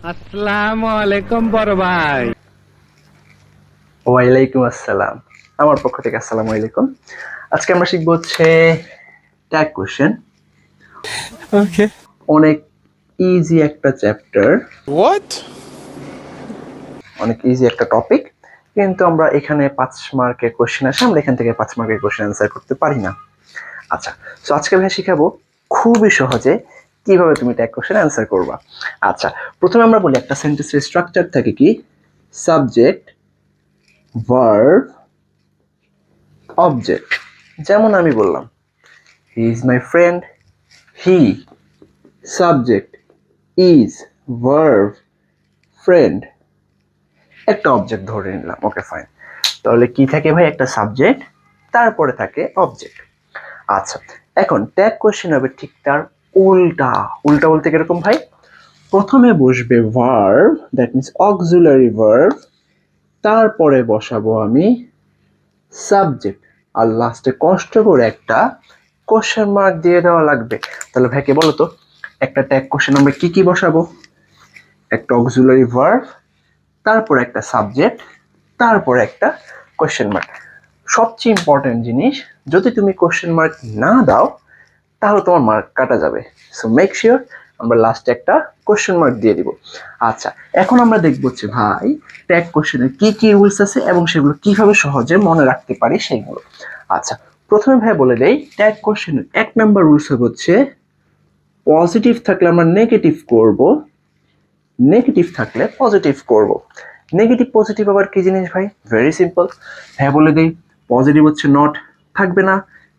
আসসালামু আলাইকুম বড় ভাই। ওয়ালাইকুম আসসালাম। আমার পক্ষ থেকে আসসালামু আলাইকুম। আজকে আমরা শিখবো হচ্ছে ট্যাগ কোশ্চেন। ওকে। অনেক ইজি একটা চ্যাপ্টার, হোয়াট? অনেক ইজি একটা টপিক, কিন্তু আমরা এখানে 5 মার্কের কোশ্চেন আসে, আমরা এখান থেকে 5 মার্কের কোশ্চেন অ্যান্সার করতে পারি না। আচ্ছা, সো আজকে ভাই শিখাবো খুবই সহজে কিভাবে তুমি ট্যাগ কোশ্চেন অ্যান্সার করবা। আচ্ছা, প্রথমে আমরা বলি একটা সেন্টেন্সের স্ট্রাকচার থাকে কি, সাবজেক্ট, ভার্ব, অবজেক্ট। যেমন আমি বললাম, he is my friend, he subject, is verb, friend, একটা অবজেক্ট ধরে নিলাম। Okay fine. তাহলে কি থাকে ভাই, একটা সাবজেক্ট, তারপরে থাকে অবজেক্ট। আচ্ছা, এখন ট্যাগ কোশ্চেন হবে ঠিক তার উল্টা। উল্টা বলতে কিরকম ভাই, প্রথমে বসবে verb, that means auxiliary verb, তারপরে বসাবো আমি সাবজেক্ট, আর লাস্টে কষ্ট করে একটা কোশ্চেন মার্ক দিয়ে দেওয়া লাগবে। তাহলে ভাইকে বলো তো, একটা ট্যাগ কোশ্চেন আমরা কি কি বসাবো? একটা অক্সিলারি ভার্ব, তারপর একটা সাবজেক্ট, তারপর একটা কোশ্চেন মার্ক। সবচেয়ে ইম্পর্টেন্ট জিনিস, যদি তুমি কোশ্চেন মার্ক না দাও তাহলে তোমার মার্ক কাটা যাবে। সো মেক শিওর আমরা লাস্টে একটা কোশ্চেন মার্ক দিয়ে দিব। আচ্ছা, এখন আমরা দেখব হচ্ছে ভাই ট্যাগ কোশ্চেনের কি কি রুলস আছে এবং সেগুলো কিভাবে সহজে মনে রাখতে পারি সেগুলো। আচ্ছা, প্রথমে ভাই বলে দেই, ট্যাগ কোশ্চেনের 1 নম্বর রুলস হচ্ছে পজিটিভ থাকলে আমরা নেগেটিভ করব, নেগেটিভ থাকলে পজিটিভ করব। নেগেটিভ পজিটিভ আবার কি জিনিস ভাই? Very simple. হ্যাঁ বলে দেই, পজিটিভ হচ্ছে নট, থাকবে না,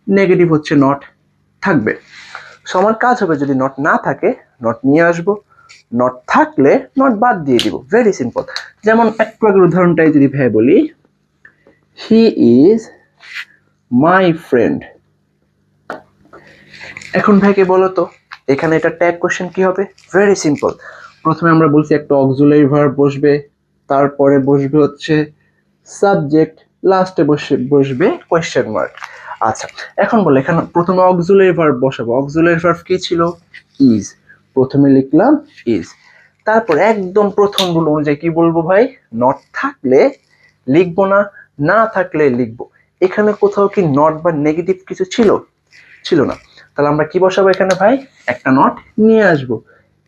নেগেটিভ হচ্ছে নট, থাকবে। সো আমার কাজ হবে, যদি নট না থাকে নট নিয়ে আসবো, নট থাকলে নট বাদ দিয়ে দিব। Very simple. যেমন একটু আগের উদাহরণটাই যদি ভাই বলি, হি ইজ মাই ফ্রেন্ড। এখন ভাইকে বলো তো, এখানে এটা ট্যাগ কোশ্চেন কি হবে? Very simple. প্রথমে আমরা বলছি একটা অক্সিলারি ভার্ব বসবে, তারপরে বসবে হচ্ছে সাবজেক্ট, লাস্টে বসবে কোয়েশ্চেন মার্ক। আচ্ছা, এখন বলে এখানে প্রথমে অক্সিলারি ভার্ব বসাবো। অক্সিলারি ভার্ব কি ছিল? ইজ। প্রথমে লিখলাম ইজ, তারপর একদম প্রথম রুল অনুযায়ী কি বলবো ভাই? নট থাকলে লিখবো না, না থাকলে লিখবো। এখানে কোথাও কি নট বা নেগেটিভ কিছু ছিল? ছিল না। তাহলে আমরা কি বসাবো এখানে ভাই? একটা নট নিয়ে আসবো,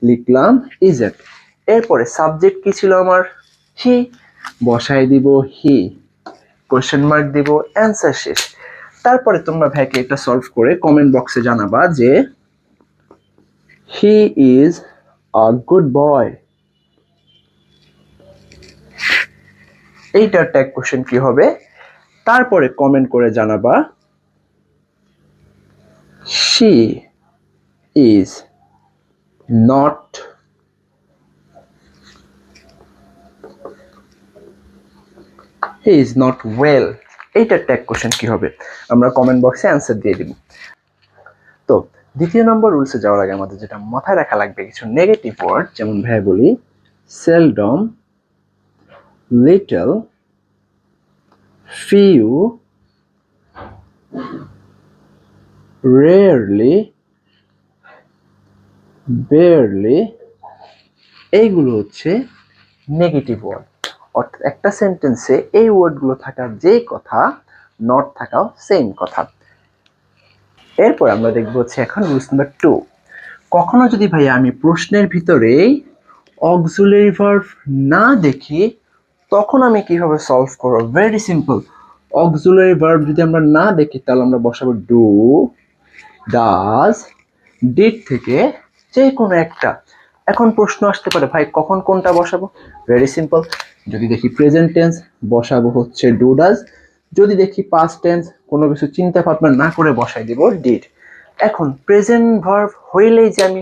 লিখলাম ইজেন্ট। এরপরে সাবজেক্ট কি ছিল আমার? হি, বসাই দিব হি, কোশ্চেন মার্ক দিব, অ্যান্সার শেষ। তারপরে তোমরা ভাইকে এটা সলভ করে কমেন্ট বক্সে জানাবা যে he is a good boy. এইটার ট্যাগ কোশ্চেন কি হবে? তারপরে কমেন্ট করে জানাবা she is not he is not well. এইটার ট্যাগ কোশ্চেন কি হবে? আমরা কমেন্ট বক্সে অ্যান্সার দিয়ে দিব। তো দ্বিতীয় নম্বর রুলসে যাওয়ার আগে আমাদের যেটা মাথায় রাখা লাগবে, কিছু নেগেটিভ ওয়ার্ড, যেমন ভাই বলি seldom, little, few, rarely, barely, এইগুলো হচ্ছে নেগেটিভ ওয়ার্ড। অর্থাৎ একটা সেন্টেন্সে এই ওয়ার্ডগুলো থাকার যে কথা, নট থাকাও সেম কথা। এরপর আমরা দেখবো হচ্ছে এখন রুলস নাম্বার 2। কখনো যদি ভাই আমি প্রশ্নের ভিতরে অক্সিলারি ভার্ব না দেখি, তখন আমি কিভাবে সলভ করব? Very simple. অক্সিলারি ভার্ব যদি আমরা না দেখি তাহলে আমরা বসাবো ডু, ডাজ, ডিড থেকে যে কোনো একটা। এখন প্রশ্ন আসতে পারে ভাই কখন কোনটা বসাবো? Very simple. যদি দেখি প্রেজেন্ট টেন্স, বসাবো হচ্ছে ডু ডাজ। যদি দেখি পাস্ট টেন্স, কোনো কিছু চিন্তা ভাবনা না করে বসাই দিব ডিড। এখন প্রেজেন্ট ভার্ব হইলেই যে আমি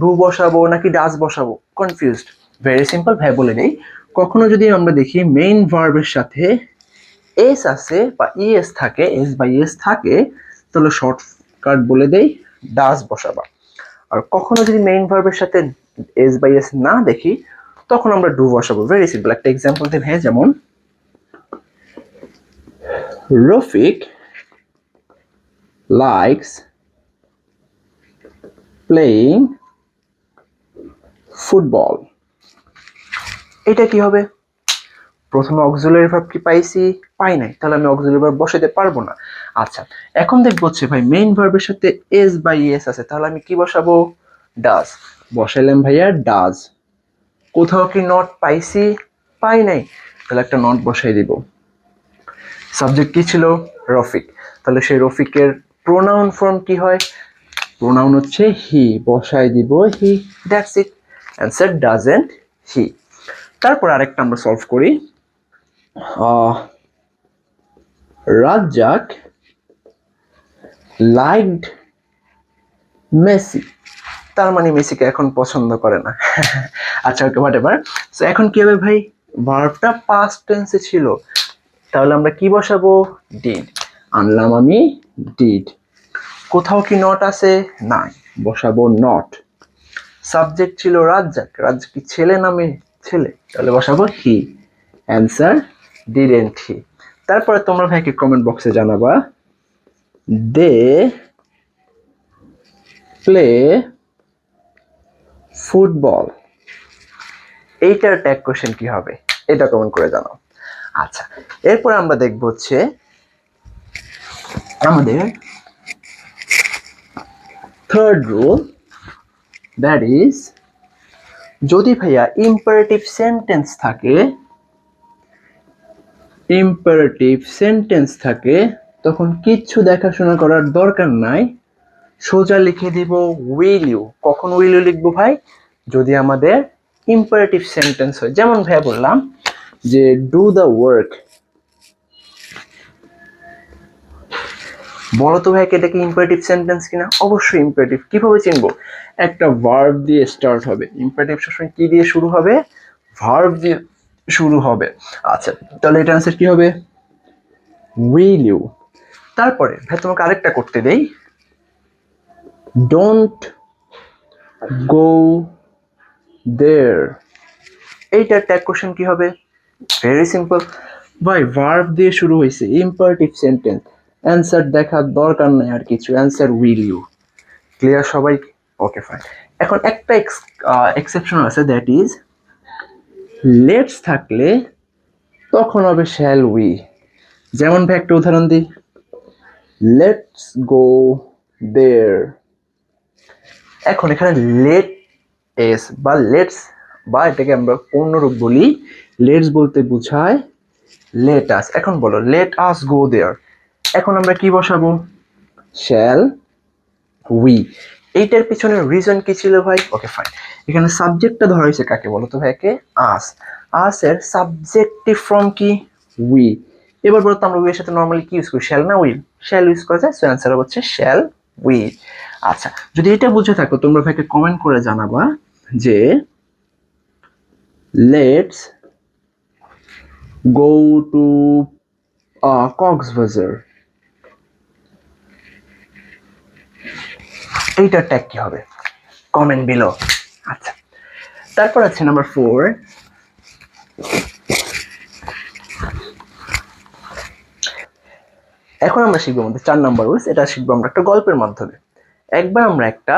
ডু বসাবো নাকি ডাজ বসাবো, কনফিউজড। ভেরি সিম্পল ভাই বলে নেই, কখনো যদি আমরা দেখি মেইন ভার্বের সাথে এস আছে বা ইএস থাকে, এস বা ইএস থাকে, তাহলে শর্টকাট বলে দেই ডাজ বসাবা। আর কখনো যদি মেইন ভার্বের সাথে এস বা ইএস না দেখি, তখন আমরা ডু বসাবো। Very simple. একটা এক্সাম্পল দেব, হ্যাঁ, যেমন রফিক লাইকস প্লেইং ফুটবল। এটা কি হবে? প্রথমে অক্সিলারি ভার্ব কি পাইছি? পাই নাই, তাহলে আমি অক্সিলারি ভার্ব বসাতে পারবো না। আচ্ছা, এখন দেখবো হচ্ছে ভাই মেইন ভার্বের সাথে এস বা ইএস আছে, তাহলে আমি কি বসাবো? ডাজ। বসাইলাম ভাইয়া ডাজ। কোথাও কি নট পাইছি? পাই নাই, তাহলে একটা নট বসাই দিব। সাবজেক্ট কি ছিল? রফিক। তাহলে সেই রফিকের প্রোনাউন ফর্ম কি হয়? প্রোনাউন হচ্ছে হি, বসাই দিব he, that's it. Answer doesn't he. তারপর আরেকটা আমরা সলভ করি। রাজ্জাক লাইকড মেসি, তার মানে মেসিকে এখন পছন্দ করে না। আচ্ছা ওকে, হোয়াটএভার। সো এখন কি হবে ভাই? ভার্বটা পাস্ট টেন্সে ছিল, তাহলে আমরা কি বসাবো? ডিড। আনলাম আমি ডিড। কোথাও কি নট আছে? নাই, বসাবো নট। সাবজেক্ট ছিল রাজ্জাক, রাজ্জাক কি ছেলে না মেয়ে? ছেলে, তাহলে বসাবো হি। Answer didn't he. তারপরে তোমরা ভাইকে কমেন্ট বক্সে জানাবা দে প্লে ফুটবল, এইটার ট্যাগ কোশ্চেন কি হবে এটা কমেন্ট করে জানাও। আচ্ছা, এরপর আমরা দেখব হচ্ছে আমাদের থার্ড রুল, দ্যাট ইজ যদি ভাইয়া ইম্পারেটিভ সেন্টেন্স থাকে তখন কিচ্ছু দেখাশোনা করার দরকার নাই, সোজা লিখে দিব উইল ইউ। কখন উইল ইউ লিখবো ভাই? যদি আমাদের ইম্পারেটিভ সেন্টেন্স হয়। যেমন ভাইয়া বললাম যে ডু দ্য ওয়ার্ক, বলো তো ভাইকে এটা কি ইম্পারেটিভ সেন্টেন্স কিনা? অবশ্যই ইম্পারেটিভ। কিভাবে চিনবো? একটা ভার্ব দিয়ে স্টার্ট হবে। ইম্পারেটিভ সবসময় কি দিয়ে শুরু হবে? ভার্ব দিয়ে শুরু হবে। আচ্ছা, তাহলে এটা আনসার কি হবে? Will you. তারপরে ভাই তোমাকে আরেকটা করতে দেই, ডোন্ট গো দেয়ার, এইটার ট্যাগ কোশ্চেন কি হবে? ভেরি সিম্পল ভাই, ভার্ব দিয়ে শুরু হয়েছে, ইম্পারেটিভ সেন্টেন্স, অ্যান্সার দেখার দরকার নাই আর কিছু, অ্যান্সার উইল ইউ। ক্লিয়ার সবাই? Okay fine. এখন একটা এক্সেপশন আছে, দ্যাট ইজ লেটস থাকলে তখন হবে শ্যাল উই। যেমন ভাই একটা উদাহরণ দিই, লেটস গো দেয়ার। এখন এখানে লেট এস বা লেটস, বা এটাকে আমরা পূর্ণরূপ বলি, লেটস বলতে বোঝায় লেট আস। এখন বলো লেট আস গো দেয়ার, এখন আমরা কি বসাবো? Shall we. এইটার পিছনে রিজন কি ছিল ভাই? Okay fine. এখানে সাবজেক্টটা ধরা হয়েছে কাকে বলো তো ভাইকে? আস। আস এর সাবজেক্টিভ ফর্ম কি? উই। এবার বলতো আমরা উই এর সাথে নরমালি কি ইউজ করি? শ্যাল না উইল? শ্যাল ইউজ করা যায়, সো অ্যান্সার হচ্ছে শ্যাল উই। আচ্ছা, যদি এটা বুঝে থাকো তোমরা ভাইকে কমেন্ট করে জানাবা যে লেটস গো টু কক্সবাজার, এইটার ট্যাগ কি হবে? Comment below. আচ্ছা, তারপর আছে নাম্বার 4, এখন আমরা শিখবো আমাদের 4 নাম্বার রুলস। এটা শিখবো আমরা একটা গল্পের মাধ্যমে। একবার আমরা একটা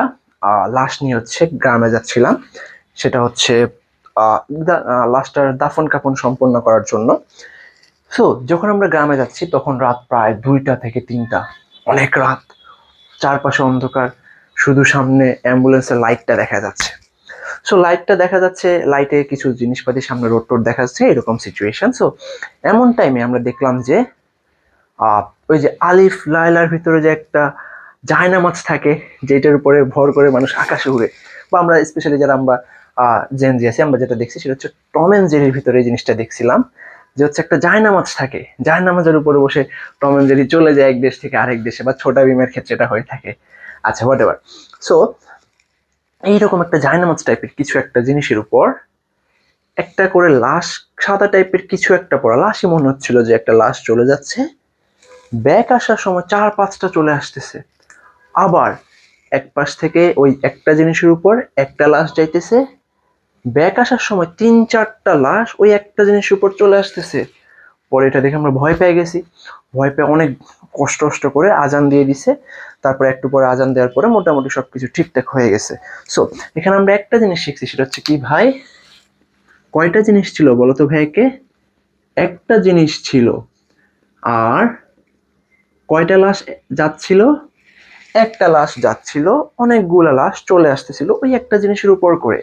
লাশ নিয়ে হচ্ছে গ্রামে যাচ্ছিলাম, সেটা হচ্ছে লাশটার দাফন কাফন সম্পন্ন করার জন্য। সো যখন আমরা গ্রামে যাচ্ছি তখন রাত প্রায় 2টা থেকে 3টা, অনেক রাত, চারপাশে অন্ধকার, শুধু সামনে অ্যাম্বুলেন্সের লাইটটা দেখা যাচ্ছে। সো লাইটটা দেখা যাচ্ছে, লাইটে কিছু জিনিসপাতি, সামনে রোড টোড দেখা যাচ্ছে, এরকম সিচুয়েশন। সো এমন টাইমে আমরা দেখলাম যে ওই যে আলিফ লায়লার ভিতরে যে একটা জায়নামাজ থাকে, যেটার উপরে ভর করে মানুষ আকাশে উড়ে, বা আমরা স্পেশালি যারা আমরা জেনজি আছি, আমরা যেটা দেখছি সেটা হচ্ছে টম এন্ড জেরির ভিতরে এই জিনিসটা দেখছিলাম, যে হচ্ছে একটা জায়নামাজ থাকে, জায়নামাজের উপরে বসে টম এন্ড জেরি চলে যায় এক দেশ থেকে আরেক দেশে, বা ছোটা ভীমের ক্ষেত্রে এটা হয়ে থাকে। আচ্ছা, হোয়াট এভার। সো এইরকম একটা জায়নামাজ টাইপের কিছু একটা জিনিসের উপর একটা করে লাশ, সাদা টাইপের কিছু একটা পড়া, লাশই মনে হচ্ছিল যে একটা লাশ চলে যাচ্ছে। ব্যাক আসার সময় 4-5টা চলে আসতেছে, আবার এক পাশ থেকে ওই একটা জিনিসের উপর একটা লাশ যাইতেছে, ব্যাক আসার সময় 3-4টা লাশ ওই একটা জিনিসের উপর চলে আসতেছে। পরে এটা দেখে আমরা ভয় পেয়ে গেছি, ভয় পেয়ে অনেক কষ্ট করে আজান দিয়ে দিছে। তারপরে একটু পরে আজান দেওয়ার পরে মোটামুটি সবকিছু ঠিকঠাক হয়ে গেছে। সো এখানে আমরা একটা জিনিস শিখছি, সেটা হচ্ছে কি ভাই? কয়টা জিনিস ছিল বলো তো ভাইকে? একটা জিনিস ছিল। আর কয়টা লাশ যাচ্ছিল? একটা লাশ যাচ্ছিল, অনেকগুলা লাশ চলে আসতেছিল ওই একটা জিনিসের উপর করে।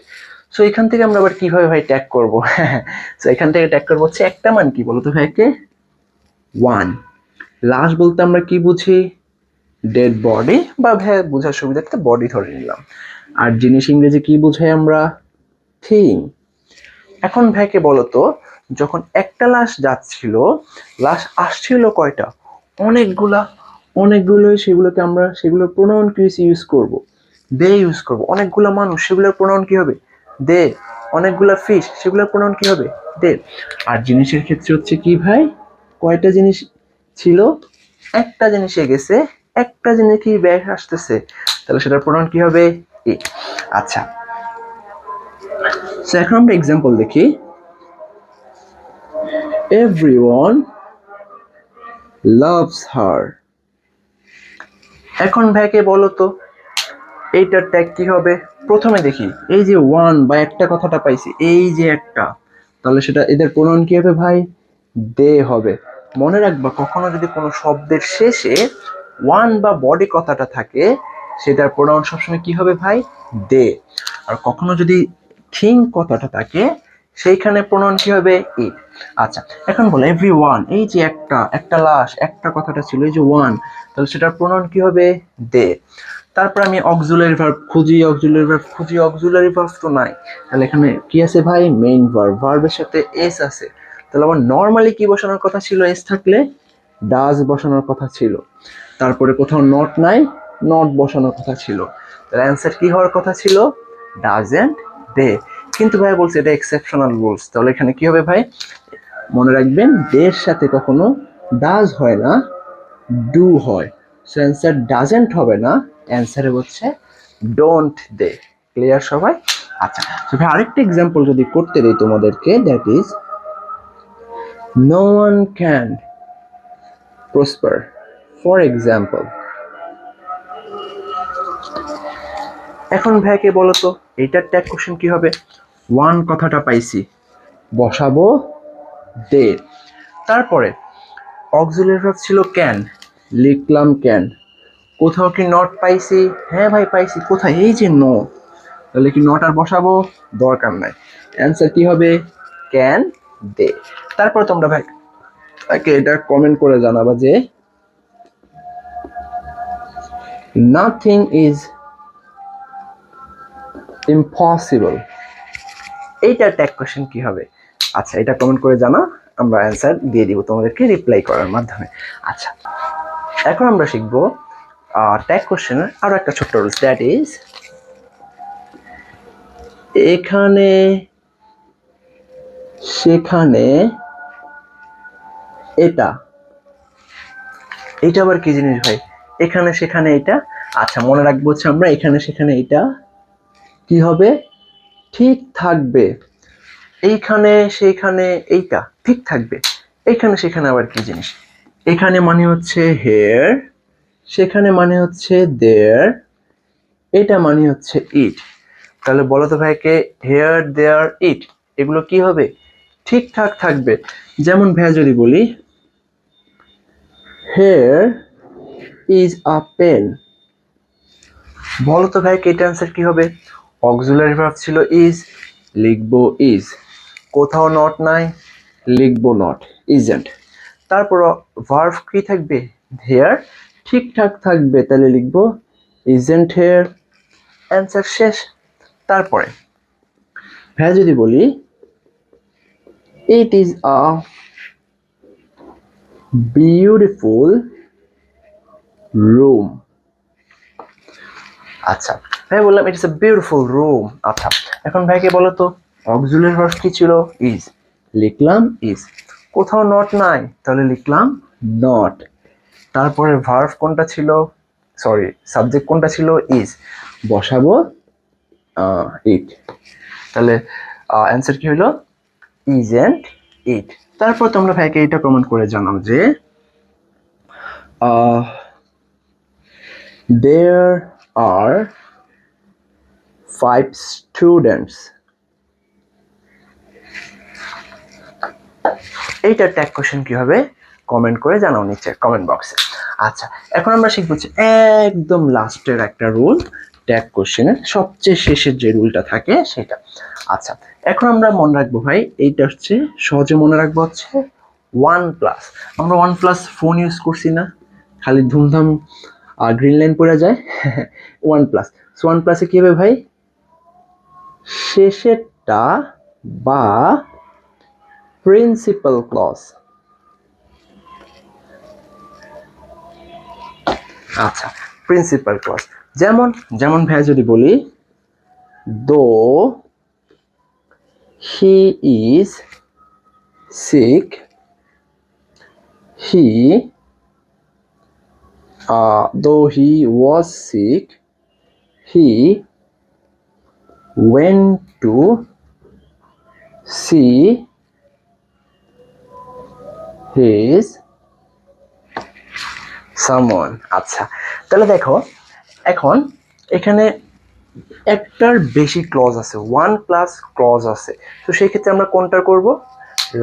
সো এখান থেকে আমরা আবার কিভাবে ভাই ট্যাগ করব? সো এখান থেকে ট্যাগ করবো হচ্ছে একটা মান কি বলো তো ভাইকে? 1। লাশ বলতে আমরা কি বুঝি? ডেড বডি, বা ভাই বোঝার সুবিধার্থে বডি ধরে নিলাম। আর জিনিস ইংরেজি কি বুঝাই আমরা? থিং। এখন ভাইকে বলো তো, যখন একটা লাশ যাচ্ছিল, লাশ আসছিল কয়টা? অনেকগুলা। অনেকগুলো, সেগুলোকে আমরা সেগুলোর প্রোনাউন কি ইউজ করব? দে ইউজ করব। অনেকগুলা মানুষ, সেগুলোর প্রোনাউন কি হবে? দে। অনেকগুলা ফিশ, সেগুলোর প্রোনাউন কি হবে? দে। আর জিনিসের ক্ষেত্রে হচ্ছে কি ভাই? কয়টা জিনিস ছিল? একটা জিনিসে গেছে, একটা জিনিস কি ব্যাক আসতেছে, তাহলে সেটার প্রোনাউন কি হবে? ইট। আচ্ছা, সো এখন আমরা এক্সাম্পল দেখি। Everyone loves her. এখন ভাইকে বলো তো, এইটার ট্যাগ কি হবে? প্রথমে দেখি, এই যে ওয়ান বা একটা কথাটা পাইছি, এই যে একটা, তাহলে সেটা এদের প্রোনাউন কি হবে ভাই? দে হবে। মনে রাখবা, কখনো যদি কোনো শব্দের শেষে ওয়ান বা বডি কথাটা থাকে, সেটার প্রোনাউন সবসময় কি হবে ভাই? দে। আর কখনো যদি থিং কথাটা থাকে, সেইখানে প্রোনাউন কি হবে? ইট। আচ্ছা, এখন বলো এভরি ওয়ান, এই যে একটা, একটা লাশ, একটা কথাটা ছিল, এই যে ওয়ান, তাহলে সেটার প্রোনাউন কি হবে? দে। তারপর আমি অক্সিলারি ভার্ব খুঁজি, অক্সিলারি ভার্ব তো নাই, তাহলে এখানে কি আছে ভাই? Main verb. ভার্বের সাথে এস আছে, তাহলে আমার নর্মালি কি বসানোর কথা ছিল? এস থাকলে ডাজ বসানোর কথা ছিল। তারপরে কোথাও নট নাই, নট বসানোর কথা ছিল। তাহলে অ্যান্সার কি হওয়ার কথা ছিল? ডাজেন্ট দে। কিন্তু ভাই বলছে এটা এক্সেপশনাল রুলস, তাহলে এখানে কি হবে ভাই? মনে রাখবেন, ডের সাথে কখনো ডাজ হয় না, ডু হয়। সো অ্যান্সার ডাজেন্ট হবে না, অ্যান্সারে হচ্ছে ডোন্ট দে। ক্লিয়ার সবাই? আচ্ছা, তো ভাই আরেকটা এক্সাম্পল যদি করতে দেই তোমাদেরকে, that is no one can prosper. For example, এখন ভাইকে বলো তো, এইটার ট্যাগ কোশ্চেন কি হবে? ওয়ান কথাটা পাইছি, বসাবো দে। তারপরে অক্সিলারি ভার্ব ছিল ক্যান, লিখলাম ক্যান। কোথাও কি নট পাইছি? হ্যাঁ ভাই পাইছি। কোথায়? এই যে নো, তাহলে কি নট আর বসাবো? দরকার নাই। অ্যান্সার কি হবে? Can they. তারপর তোমরা ভাই এটা কমেন্ট করে জানাবা যে নাথিং ইজ ইম্পসিবল, এইটার ট্যাগ কোশ্চেন কি হবে? আচ্ছা, এটা কমেন্ট করে জানা, আমরা অ্যান্সার দিয়ে দিব তোমাদেরকে রিপ্লাই করার মাধ্যমে। আচ্ছা, এখন আমরা শিখবো ট্যাগ কোশ্চেনের আরো একটা ছোট্ট রুলস, দ্যাট ইজ এখানে, সেখানে, এটা। এটা আবার কি জিনিস ভাই? এখানে সেখানে এটা। আচ্ছা, মনে রাখবো হচ্ছে আমরা এখানে সেখানে এটা কি হবে? ঠিক থাকবে। এইখানে সেখানে এইটা ঠিক থাকবে। এইখানে সেখানে আবার কি জিনিস? এখানে মানে হচ্ছে হেয়ার, সেখানে মানে হচ্ছে দেয়ার, এটা মানে হচ্ছে ইট। তাহলে বলো তো ভাইকে, হেয়ার দেয়ার ইট, এগুলো কি হবে? ঠিকঠাক থাকবে। যেমন ভাই যদি বলি হেয়ার ইজ আ পেন, বলো তো ভাই এটা অ্যান্সার কি হবে? অক্সিলারি ভার্ব ছিল ইজ, লিখবো ইজ। কোথাও নট নাই, লিখবো নট, ইজেন্ট। তারপর ভার্ব কি থাকবে? হেয়ার, ঠিকঠাক থাকবে, তাহলে লিখবো ইজেন্ট হেয়ার। অ্যান্সার শেষ। তারপরে ভাই যদি বলি it is a beautiful room. আচ্ছা, ভাই বললাম it is a beautiful room. আচ্ছা, এখন ভাইকে বলো তো অক্সিলারি ভার্ব কি ছিল? ইজ, লিখলাম ইজ। কোথাও নট নাই, তাহলে লিখলাম নট। তারপরে ভার্ব কোনটা ছিল? সরি, সাবজেক্ট কোনটা ছিল? ইজ, বসাবো ইট। তাহলে অ্যান্সার কি হলো? Isn't it. তারপর তোমরা ভাইকে এটা কমেন্ট করে জানাও যে there are 5 students এইটা ট্যাগ কোশ্চেন কি হবে কমেন্ট করে জানাও নিচে কমেন্ট বক্সে। আচ্ছা, এখন আমরা শিখবো একদম লাস্টের একটা রুল, ট্যাগ কোশ্চেনের সবচেয়ে শেষের যে রুলটা থাকে সেটা। আচ্ছা, এখন আমরা মনে রাখবো ভাই, এইটা হচ্ছে সহজে মনে রাখবো হচ্ছে OnePlus। আমরা OnePlus ফোন ইউজ করছি না, খালি ধুমধাম গ্রিন লাইন পড়ে যায়। OnePlus, সো OnePlus কি হবে ভাই, শেষেরটা বা প্রিন্সিপাল ক্লজ। আচ্ছা, প্রিন্সিপাল ক্লজ যেমন যেমন ভাই যদি বলি, though he is sick, he though he was sick, he went to see his someone। আচ্ছা, তাহলে দেখো এখন এখানে একটার বেশি ক্লজ আছে, OnePlus ক্লজ আছে, তো সেই ক্ষেত্রে আমরা কোনটা করব,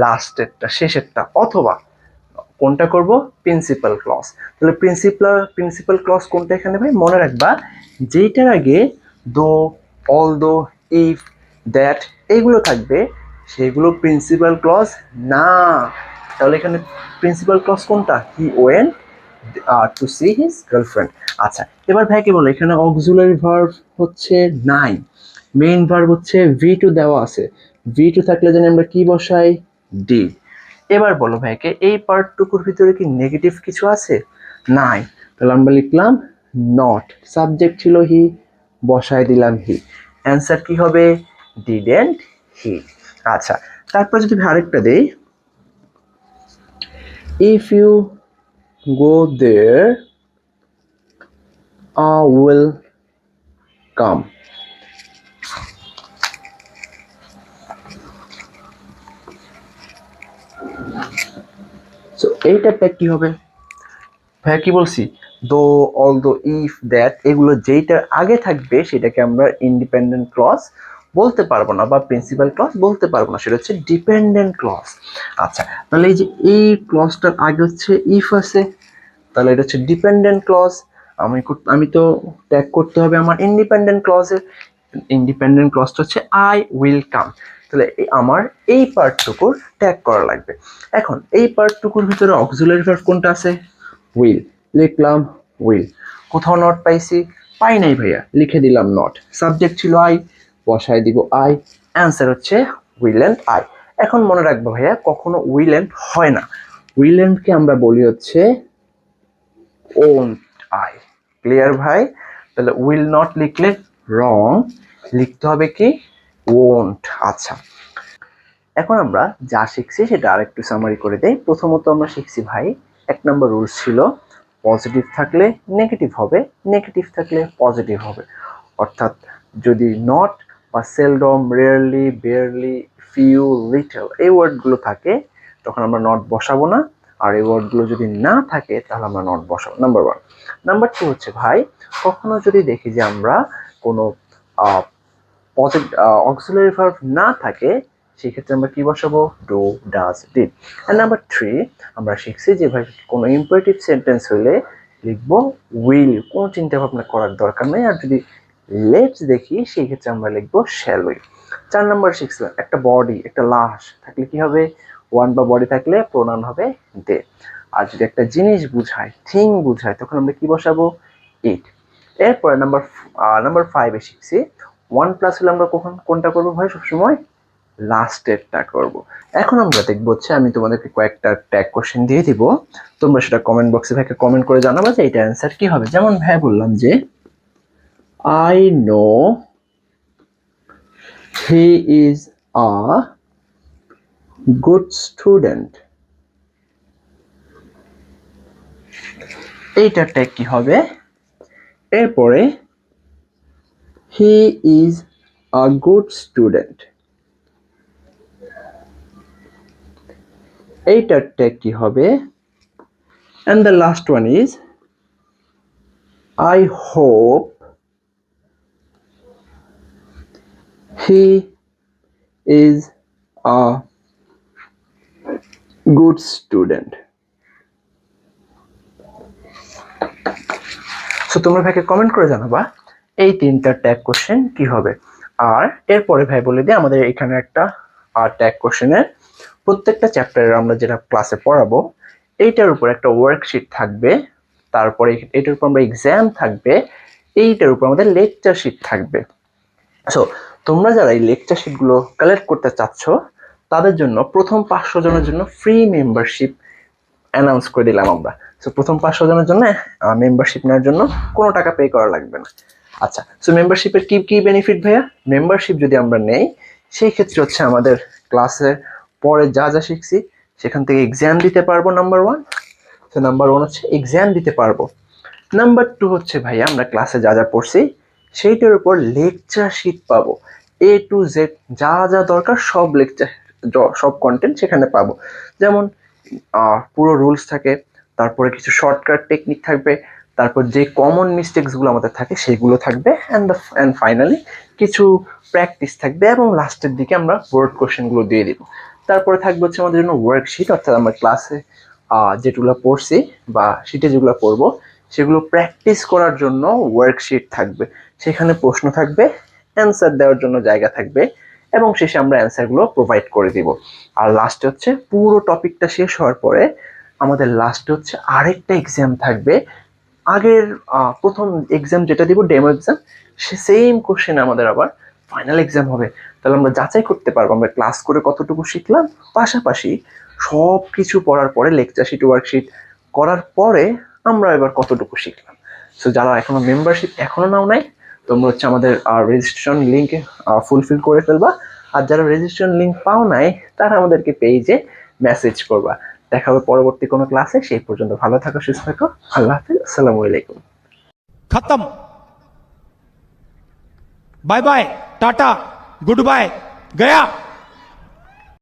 লাস্টেরটা, শেষেরটা, অথবা কোনটা করব, প্রিন্সিপাল ক্লজ। তাহলে প্রিন্সিপাল ক্লজ কোনটা এখানে ভাই, মনে রাখবা যেটার আগে দো, অলদো, ইফ, দ্যাট এইগুলো থাকবে সেগুলো প্রিন্সিপাল ক্লজ না। তাহলে এখানে প্রিন্সিপাল ক্লজ কোনটা, he went to see his girlfriend. আচ্ছা, এবার ভাইকে বলো এখানে অক্সিলারি ভার্ব হচ্ছে নাই, মেইন ভার্ব হচ্ছে V2 দেওয়া আছে, V2 থাকলে জানি আমরা কি বসাই, ডিড। এবার বলো ভাইকে এই পার্টটুকুর ভিতরে কি নেগেটিভ কিছু আছে, নাই, তাহলে আমরা লিখলাম নট, সাবজেক্ট ছিল হি, বসায় দিলাম হি, অ্যান্সার কি হবে, ডিডেন্ট হি। আচ্ছা, তারপর যদি আরেকটা দেই, if you go there, I will come। So এইটা কি হবে ভাইয়া, কি বলছি, দো, অলদো, ইফ, দ্যাট এগুলো যেইটার আগে থাকবে সেটাকে আমরা ইন্ডিপেন্ডেন্ট ক্লজ বলতে পারবো না বা প্রিন্সিপাল ক্লজ বলতে পারবো না, সেটা হচ্ছে ডিপেন্ডেন্ট ক্লজ। আচ্ছা, তাহলে এই যে এই ক্লজটার আগে হচ্ছে ইফ আছে, তাহলে এটা হচ্ছে ডিপেন্ডেন্ট ক্লজ। আমি তো ট্যাগ করতে হবে আমার ইন্ডিপেন্ডেন্ট ক্লজের, ইন্ডিপেন্ডেন্ট ক্লজটা হচ্ছে আই উইল কাম। তাহলে আমার এই পার্টটুকুর ট্যাগ করা লাগবে। এখন এই পার্টটুকুর ভিতরে অক্সিলারি ভার্ব কোনটা আছে, উইল, লিখলাম উইল। কোথাও নট পাইছি, পাই নাই ভাইয়া, লিখে দিলাম নট, সাবজেক্ট ছিল আই, বসায় দিব আই, অ্যান্সার হচ্ছে উইল অ্যান্ড আই। এখন মনে রাখবো ভাইয়া কখনো উইল অ্যান্ড হয় না, উইল অ্যান্ডকে আমরা বলি হচ্ছে ওন্ট আই। ক্লিয়ার ভাই? তাহলে উইল নট লিখলে রং, লিখতে হবে কি ওন্ট। আচ্ছা, এখন আমরা যা শিখছি সেটা আরেকটু সামারি করে দেই। প্রথমত আমরা শিখছি ভাই, 1 নম্বর রুলস ছিল পজিটিভ থাকলে নেগেটিভ হবে, নেগেটিভ থাকলে পজিটিভ হবে। অর্থাৎ যদি নট বা seldom, rarely, barely, few, little এই ওয়ার্ডগুলো থাকে তখন আমরা নট বসাবো না, আর এই ওয়ার্ডগুলো যদি না থাকে তাহলে আমরা নট বসাবো, নাম্বার 1। নাম্বার 2 হচ্ছে ভাই, কখনো যদি দেখি যে আমরা কোনো অক্সিলারি ভার্ব না থাকে সেক্ষেত্রে আমরা কি বসাবো, do, does, did. And number 3 আমরা শিখছি যে ভাই কোনো ইম্পারেটিভ সেন্টেন্স হলে লিখবো উইল, কোনো চিন্তা ভাবনা করার দরকার নেই। আর যদি লেটস দেখি সেই ক্ষেত্রে আমরা লিখবো শ্যাল উই। 4 নম্বর শিখছিলাম একটা বডি, একটা লাশ থাকলে কি হবে, ওয়ান বা বডি থাকলে প্রোনাউন হবে দে। আর যদি একটা জিনিস বুঝায়, থিং বুঝায়, তখন আমরা কি বসাবো, ইট। এরপরে নাম্বার 5 শিখছি OnePlus হলে আমরা কোনটা করবো ভাই, সবসময় লাস্টেরটা করব। এখন আমরা দেখবো হচ্ছে আমি তোমাদেরকে কয়েকটা ট্যাগ কোশ্চেন দিয়ে দিব, তোমরা সেটা কমেন্ট বক্সে ভাইকে কমেন্ট করে জানাবা যে এটা অ্যান্সার কি হবে। যেমন ভাই বললাম যে I know he is a good student, এইটার ট্যাগ কি হবে, এরপরে he is a good student, এইটার ট্যাগ কি হবে, and the last one is I hope he is a good student. So তোমরা ভাইকে কমেন্ট করে জানাবা এই তিনটা ট্যাগ কোশ্চেন কি হবে। আর এরপরে ভাই বলে দিই আমাদের এখানে একটা ট্যাগ কোশ্চেনের প্রত্যেকটা চ্যাপ্টারে আমরা যেটা ক্লাসে পড়াবো এইটার উপর একটা ওয়ার্কশিট থাকবে, তারপরে এটার উপর আমরা এক্সাম থাকবে, এইটার উপর আমাদের লেকচার শিট থাকবে। সো তোমরা যারা এই লেকচার শিটগুলো কালেক্ট করতে চাচ্ছ তাদের জন্য প্রথম 500 জনের জন্য ফ্রি মেম্বারশিপ অ্যানাউন্স করে দিলাম আমরা। সো প্রথম 500 জনের জন্য মেম্বারশিপ নেওয়ার জন্য কোনো টাকা পে করা লাগবে না। আচ্ছা, সো মেম্বারশিপের কি কি বেনিফিট ভাইয়া? মেম্বারশিপ যদি আমরা নেই সেই ক্ষেত্রে হচ্ছে আমাদের ক্লাসের পরে যা যা শিখছি সেখান থেকে এক্সাম দিতে পারবো নাম্বার 1। তো নাম্বার 1 হচ্ছে এক্সাম দিতে পারবো। নাম্বার 2 হচ্ছে ভাইয়া আমরা ক্লাসে যা যা পড়ছি সেইটার উপর লেকচার শিট পাবো, A to Z যা যা দরকার সব লেকচার সব কন্টেন্ট সেখানে পাবো। যেমন পুরো রুলস থাকে, তারপরে কিছু শর্টকাট টেকনিক থাকবে, তারপর যে কমন মিস্টেকসগুলো আমাদের থাকে সেগুলো থাকবে, অ্যান্ড ফাইনালি কিছু প্র্যাকটিস থাকবে, এবং লাস্টের দিকে আমরা বোর্ড কোশ্চেনগুলো দিয়ে দিব। তারপরে থাকবে হচ্ছে আমাদের জন্য ওয়ার্কশিট, অর্থাৎ আমরা ক্লাসে যেগুলো পড়ছি বা শিটে যেগুলো পড়বো সেগুলো প্র্যাকটিস করার জন্য ওয়ার্কশিট থাকবে, সেখানে প্রশ্ন থাকবে, অ্যান্সার দেওয়ার জন্য জায়গা থাকবে, এবং শেষে আমরা অ্যান্সারগুলো প্রোভাইড করে দিব। আর লাস্টে হচ্ছে পুরো টপিকটা শেষ হওয়ার পরে আমাদের লাস্টে হচ্ছে আরেকটা এক্সাম থাকবে। আগের প্রথম এক্সাম যেটা দিব ডেমো এক্সাম, সে সেম কোশ্চেন আমাদের আবার ফাইনাল এক্সাম হবে। তাহলে আমরা যাচাই করতে পারবো আমরা ক্লাস করে কতটুকু শিখলাম, পাশাপাশি সব কিছু পড়ার পরে লেকচার শিট ওয়ার্কশিট করার পরে আমরা এবার কতটুকু শিখলাম। সো যারা এখনো মেম্বারশিপ এখনো নাও নাই তোমরা হচ্ছে আমাদের রেজিস্ট্রেশন লিঙ্কে ফুলফিল করে ফেলবা, আর যারা রেজিস্ট্রেশন লিঙ্ক পাও নাই তারা আমাদেরকে পেজে মেসেজ করবা। দেখা হবে পরবর্তী কোনো ক্লাসে, সেই পর্যন্ত ভালো থাকো, সুস্থ থাকো, আল্লাহ হাফিজ, আসসালামু আলাইকুম। खत्म। Bye bye, tata, goodbye, गया।